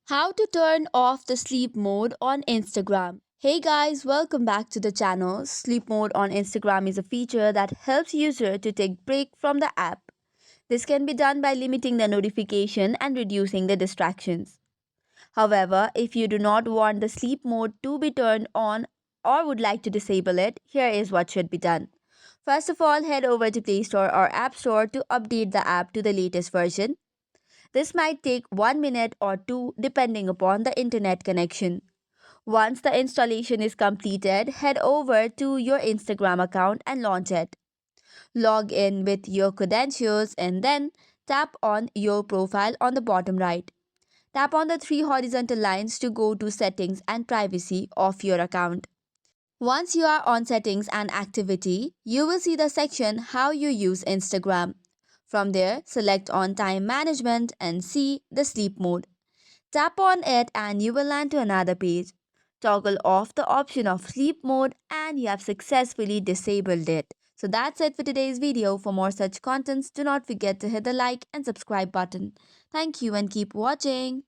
How to turn off the sleep mode on Instagram. Hey guys, welcome back to the channel. Sleep mode on Instagram is a feature that helps user to take break from the app. This can be done by limiting the notification and reducing the distractions. However, if you do not want the sleep mode to be turned on or would like to disable it, here is what should be done. First of all, head over to Play Store or App Store to update the app to the latest version. This might take 1 minute or two depending upon the internet connection. Once the installation is completed, head over to your Instagram account and launch it. Log in with your credentials and then tap on your profile on the bottom right. Tap on the three horizontal lines to go to settings and privacy of your account. Once you are on settings and activity, you will see the section how you use Instagram. From there, select on time management and see the sleep mode. Tap on it and you will land to another page. Toggle off the option of sleep mode and you have successfully disabled it. So that's it for today's video. For more such contents, do not forget to hit the like and subscribe button. Thank you and keep watching.